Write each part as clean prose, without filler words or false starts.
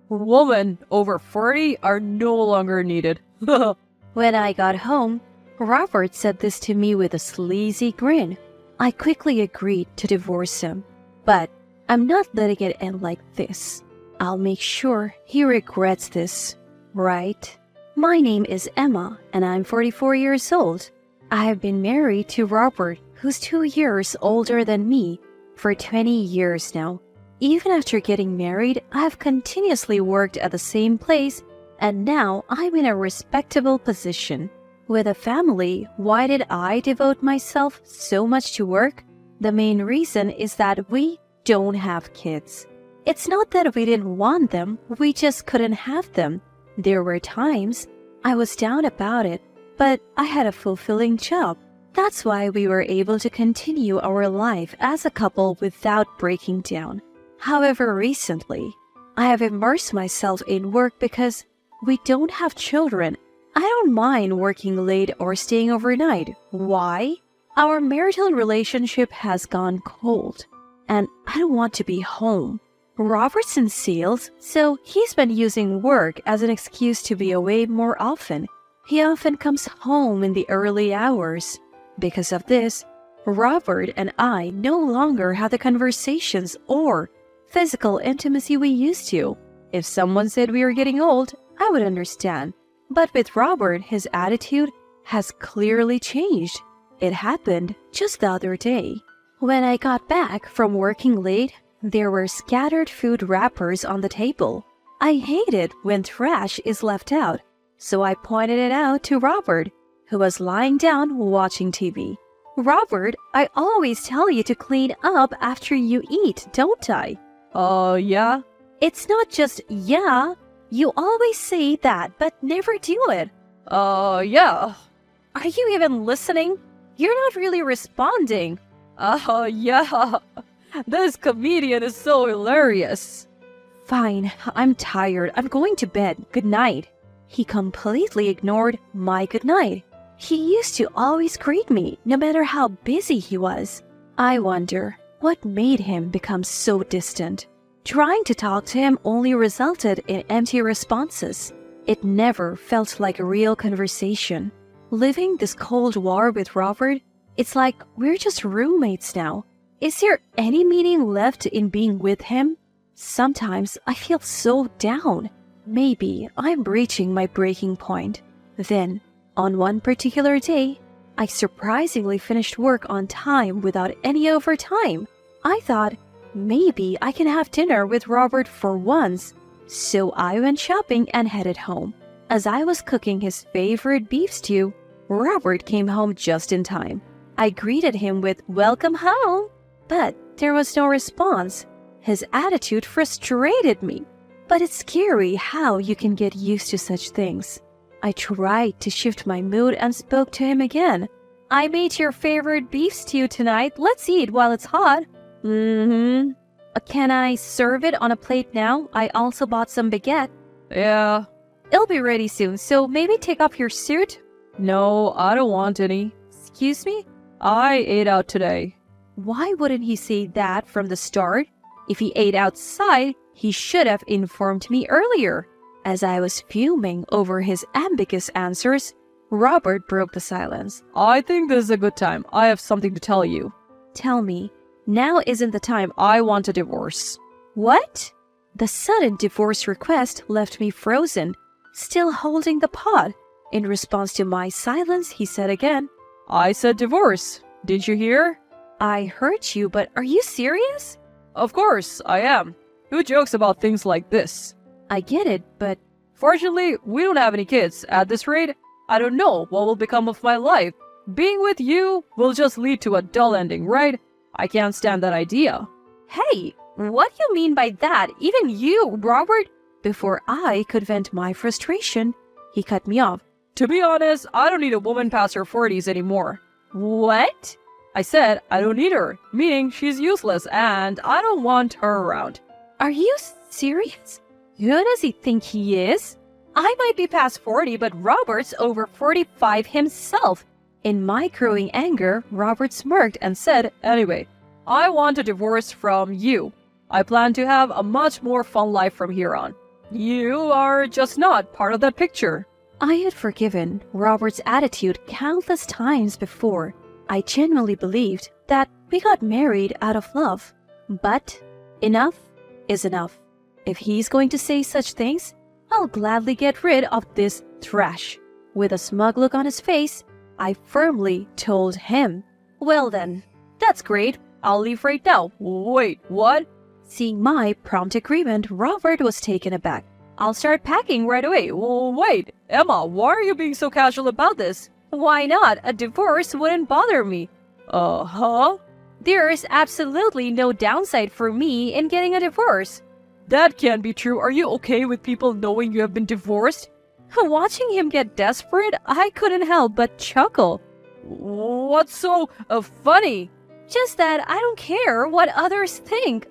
Women over 40 are no longer needed. When I got home, Robert said this to me with a sleazy grin. I quickly agreed to divorce him, but I'm not letting it end like this. I'll make sure he regrets this, right? My name is Emma, and I'm 44 years old. I have been married to Robert, who's 2 years older than me, for 20 years now. Even after getting married, I've continuously worked at the same place, and now I'm in a respectable position. With a family, why did I devote myself so much to work? The main reason is that we don't have kids. It's not that we didn't want them, we just couldn't have them. There were times I was down about it, but I had a fulfilling job. That's why we were able to continue our life as a couple without breaking down. However, recently, I have immersed myself in work because we don't have children. I don't mind working late or staying overnight. Why? Our marital relationship has gone cold, and I don't want to be home. Robert's in sales, so he's been using work as an excuse to be away more often. He often comes home in the early hours. Because of this, Robert and I no longer have the conversations or physical intimacy we used to. If someone said we were getting old, I would understand. But with Robert, his attitude has clearly changed. It happened just the other day. When I got back from working late, there were scattered food wrappers on the table. I hate it when trash is left out, so I pointed it out to Robert, who was lying down watching TV. Robert, I always tell you to clean up after you eat, don't I? Yeah? It's not just yeah. You always say that, but never do it. Yeah. Are you even listening? You're not really responding. Yeah. This comedian is so hilarious. Fine, I'm tired. I'm going to bed. Good night. He completely ignored my good night. He used to always greet me, no matter how busy he was. I wonder what made him become so distant. Trying to talk to him only resulted in empty responses. It never felt like a real conversation. Living this Cold War with Robert, it's like we're just roommates now. Is there any meaning left in being with him? Sometimes I feel so down. Maybe I'm reaching my breaking point. Then, on one particular day, I surprisingly finished work on time without any overtime. I thought, maybe I can have dinner with Robert for once. So I went shopping and headed home. As I was cooking his favorite beef stew, Robert came home just in time. I greeted him with "Welcome home," but there was no response. His attitude frustrated me. But it's scary how you can get used to such things. I tried to shift my mood and spoke to him again. "I made your favorite beef stew tonight. Let's eat while it's hot." Mm-hmm. Can I serve it on a plate now? I also bought some baguette. Yeah. It'll be ready soon, so maybe take off your suit? No, I don't want any. Excuse me? I ate out today. Why wouldn't he say that from the start? If he ate outside, he should have informed me earlier. As I was fuming over his ambiguous answers, Robert broke the silence. I think this is a good time. I have something to tell you. Tell me. Now isn't the time. I want a divorce. What? The sudden divorce request left me frozen, still holding the pot. In response to my silence, he said again, I said divorce. Did you hear? I heard you, but are you serious? Of course, I am. Who jokes about things like this? I get it, but fortunately, we don't have any kids. At this rate, I don't know what will become of my life. Being with you will just lead to a dull ending, right? I can't stand that idea. Hey, what do you mean by that? Even you, Robert? Before I could vent my frustration, he cut me off. To be honest, I don't need a woman past her 40s anymore. What? I said I don't need her, meaning she's useless and I don't want her around. Are you serious? Who does he think he is? I might be past 40, but Robert's over 45 himself. In my growing anger, Robert smirked and said, Anyway, I want a divorce from you. I plan to have a much more fun life from here on. You are just not part of that picture. I had forgiven Robert's attitude countless times before. I genuinely believed that we got married out of love. But enough is enough. If he's going to say such things, I'll gladly get rid of this trash. With a smug look on his face, I firmly told him, Well then, that's great. I'll leave right now. Wait, what? Seeing my prompt agreement, Robert was taken aback. I'll start packing right away. Wait, Emma, why are you being so casual about this? Why not? A divorce wouldn't bother me. Huh? There's absolutely no downside for me in getting a divorce. That can't be true. Are you okay with people knowing you have been divorced? Watching him get desperate, I couldn't help but chuckle. What's so funny? Just that I don't care what others think.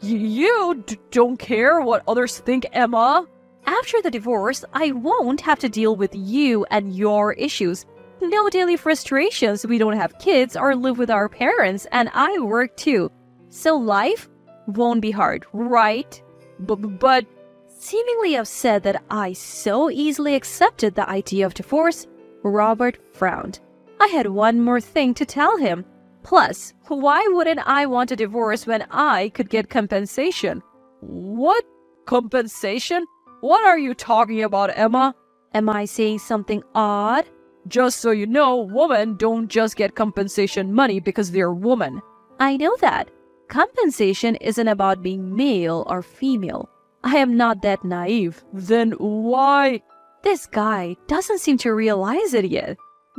You don't care what others think, Emma? After the divorce, I won't have to deal with you and your issues. No daily frustrations. We don't have kids or live with our parents, and I work too. So life won't be hard, right? But seemingly upset that I so easily accepted the idea of divorce, Robert frowned. I had one more thing to tell him. Plus, why wouldn't I want a divorce when I could get compensation? What? Compensation? What are you talking about, Emma? Am I saying something odd? Just so you know, women don't just get compensation money because they're women. I know that. Compensation isn't about being male or female. I am not that naive. Then why? This guy doesn't seem to realize it yet.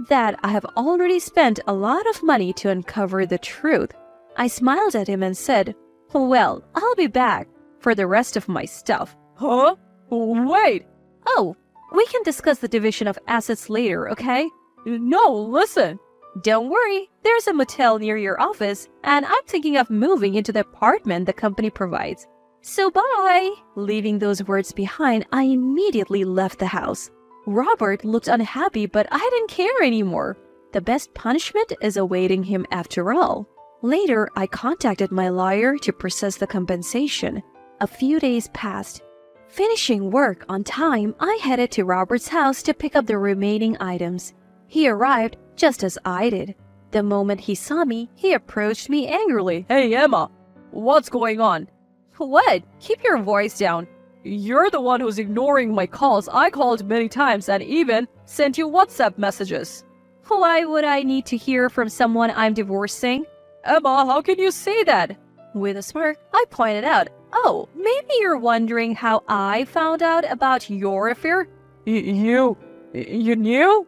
That I have already spent a lot of money to uncover the truth. I smiled at him and said, Well, I'll be back for the rest of my stuff. Huh? Wait! Oh, we can discuss the division of assets later, okay? No, listen. Don't worry, there's a motel near your office, and I'm thinking of moving into the apartment the company provides. So bye! Leaving those words behind, I immediately left the house. Robert looked unhappy, but I didn't care anymore. The best punishment is awaiting him after all. Later, I contacted my lawyer to process the compensation. A few days passed. Finishing work on time, I headed to Robert's house to pick up the remaining items. He arrived just as I did. The moment he saw me, he approached me angrily. Hey, Emma, what's going on? What? Keep your voice down. You're the one who's ignoring my calls. I called many times and even sent you WhatsApp messages. Why would I need to hear from someone I'm divorcing? Emma, how can you say that? With a smirk, I pointed out, Oh, maybe you're wondering how I found out about your affair? You knew?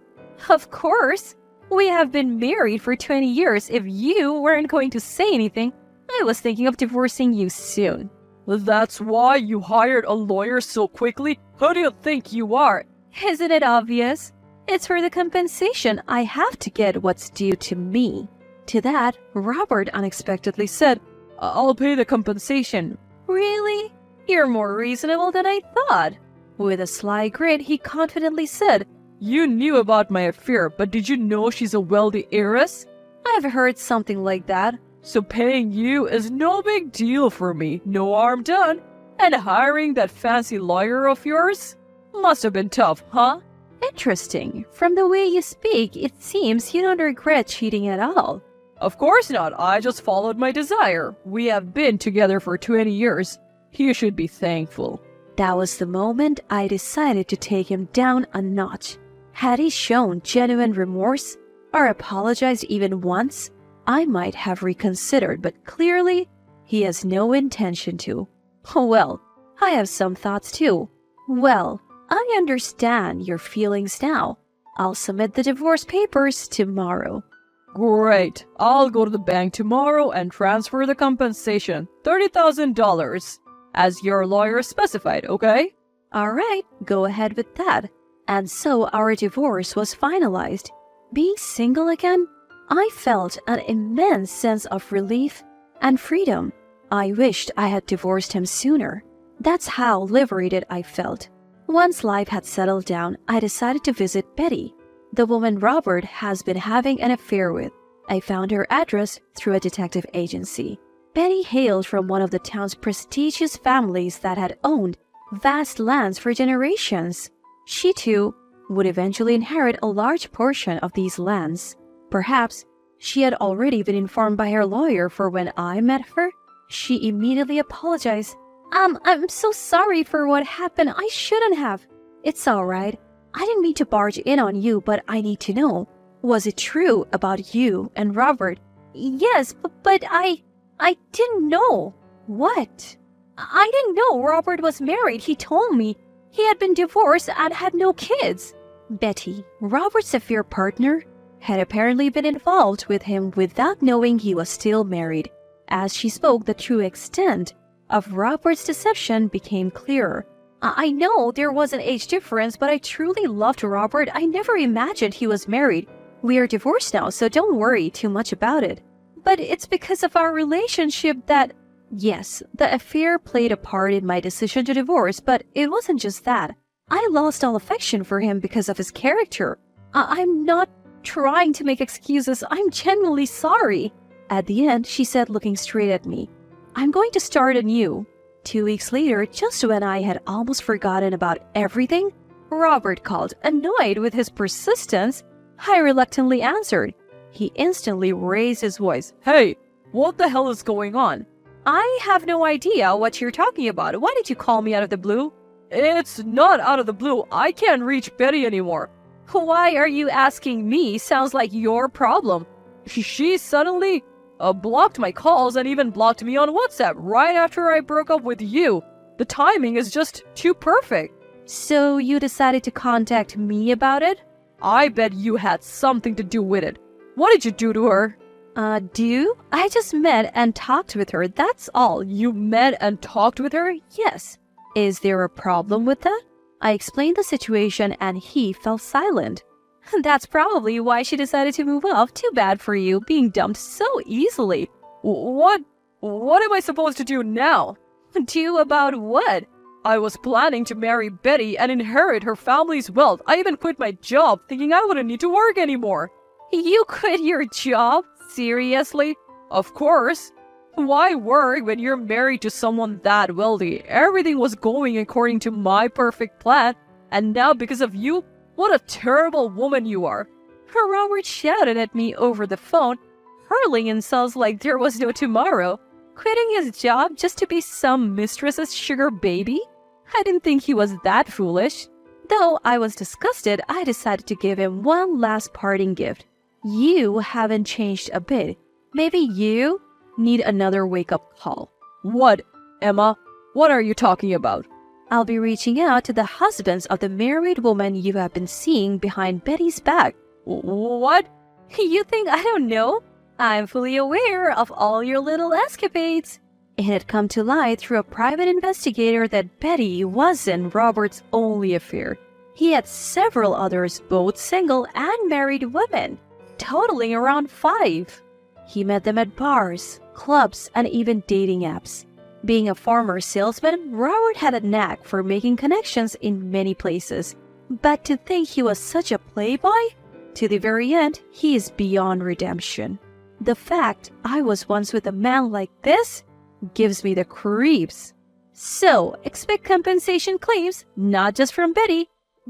Of course. We have been married for 20 years. If you weren't going to say anything, I was thinking of divorcing you soon. That's why you hired a lawyer so quickly? Who do you think you are? Isn't it obvious? It's for the compensation. I have to get what's due to me. To that, Robert unexpectedly said, I'll pay the compensation. Really? You're more reasonable than I thought. With a sly grin, he confidently said, You knew about my affair, but did you know she's a wealthy heiress? I've heard something like that. So paying you is no big deal for me. No harm done. And hiring that fancy lawyer of yours? Must have been tough, huh? Interesting. From the way you speak, it seems you don't regret cheating at all. Of course not. I just followed my desire. We have been together for 20 years. You should be thankful. That was the moment I decided to take him down a notch. Had he shown genuine remorse or apologized even once, I might have reconsidered, but clearly, he has no intention to. Well, I have some thoughts too. Well, I understand your feelings now. I'll submit the divorce papers tomorrow. Great. I'll go to the bank tomorrow and transfer the compensation, $30,000, as your lawyer specified, okay? All right, go ahead with that. And so our divorce was finalized. Being single again, I felt an immense sense of relief and freedom. I wished I had divorced him sooner. That's how liberated I felt. Once life had settled down, I decided to visit Betty, the woman Robert has been having an affair with. I found her address through a detective agency. Betty hailed from one of the town's prestigious families that had owned vast lands for generations. She too would eventually inherit a large portion of these lands. Perhaps she had already been informed by her lawyer, for when I met her, she immediately apologized. I'm so sorry for what happened. I shouldn't have. It's all right. I didn't mean to barge in on you, but I need to know. Was it true about you and Robert? Yes, but I didn't know. What? I didn't know Robert was married. He told me he had been divorced and had no kids. Betty, Robert's affair partner, had apparently been involved with him without knowing he was still married. As she spoke, the true extent of Robert's deception became clearer. I know there was an age difference, but I truly loved Robert. I never imagined he was married. We are divorced now, so don't worry too much about it. But it's because of our relationship that... Yes, the affair played a part in my decision to divorce, but it wasn't just that. I lost all affection for him because of his character. I'm not trying to make excuses. I'm genuinely sorry. At the end, she said, looking straight at me, I'm going to start anew. 2 weeks later, just when I had almost forgotten about everything, Robert called. Annoyed with his persistence, I reluctantly answered. He instantly raised his voice. Hey, what the hell is going on? I have no idea what you're talking about. Why did you call me out of the blue? It's not out of the blue. I can't reach Betty anymore. Why are you asking me? Sounds like your problem. She suddenly blocked my calls and even blocked me on WhatsApp right after I broke up with you. The timing is just too perfect. So you decided to contact me about it? I bet you had something to do with it. What did you do to her? Do? I just met and talked with her, that's all. You met and talked with her? Yes. Is there a problem with that? I explained the situation and he fell silent. That's probably why she decided to move off. Too bad for you, being dumped so easily. What am I supposed to do now? Do about what? I was planning to marry Betty and inherit her family's wealth. I even quit my job, thinking I wouldn't need to work anymore. You quit your job? Seriously? Of course. Why work when you're married to someone that wealthy? Everything was going according to my perfect plan, and now because of you, what a terrible woman you are. Robert shouted at me over the phone, hurling insults like there was no tomorrow. Quitting his job just to be some mistress's sugar baby? I didn't think he was that foolish. Though I was disgusted, I decided to give him one last parting gift. You haven't changed a bit. Maybe you need another wake-up call. What, Emma? What are you talking about? I'll be reaching out to the husbands of the married woman you have been seeing behind Betty's back. What? You think I don't know? I'm fully aware of all your little escapades. It had come to light through a private investigator that Betty wasn't Robert's only affair. He had several others, both single and married women, totaling around 5. He met them at bars, clubs, and even dating apps. Being a former salesman, Robert had a knack for making connections in many places. But to think he was such a playboy? To the very end, he is beyond redemption. The fact I was once with a man like this gives me the creeps. So, expect compensation claims, not just from Betty,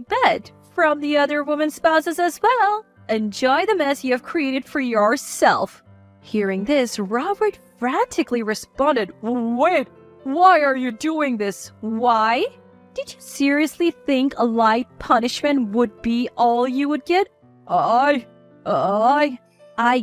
but from the other woman's spouses as well. Enjoy the mess you have created for yourself. Hearing this, Robert frantically responded, Wait, why are you doing this? Why? Did you seriously think a light punishment would be all you would get? I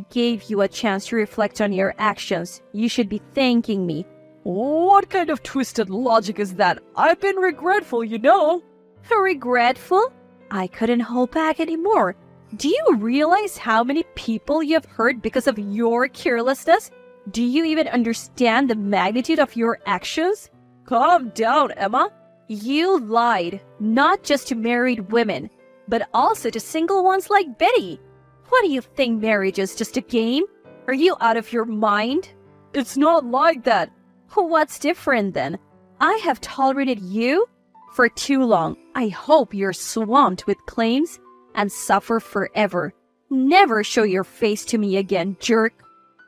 gave you a chance to reflect on your actions. You should be thanking me. What kind of twisted logic is that? I've been regretful, you know. Regretful? I couldn't hold back anymore. Do you realize how many people you have hurt because of your carelessness? Do you even understand the magnitude of your actions? Calm down, Emma. You lied, not just to married women, but also to single ones like Betty. What do you think marriage is, just a game? Are you out of your mind? It's not like that. What's different then? I have tolerated you for too long. I hope you're swamped with claims and suffer forever. Never show your face to me again, jerk.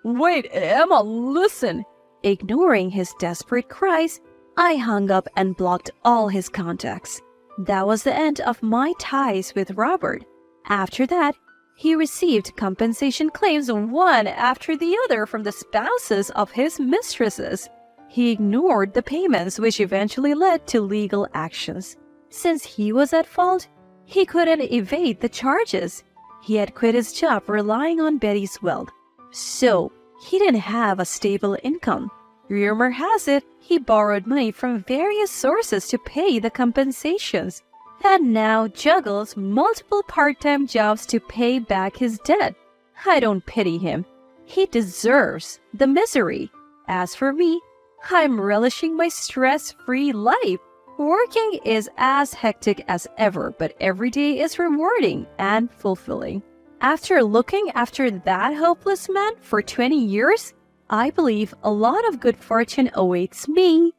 Wait, Emma, listen. Ignoring his desperate cries, I hung up and blocked all his contacts. That was the end of my ties with Robert. After that, he received compensation claims one after the other from the spouses of his mistresses. He ignored the payments, which eventually led to legal actions. Since he was at fault, he couldn't evade the charges. He had quit his job relying on Betty's wealth, so he didn't have a stable income. Rumor has it he borrowed money from various sources to pay the compensations, and now juggles multiple part-time jobs to pay back his debt. I don't pity him. He deserves the misery. As for me, I'm relishing my stress-free life. Working is as hectic as ever, but every day is rewarding and fulfilling. After looking after that hopeless man for 20 years, I believe a lot of good fortune awaits me.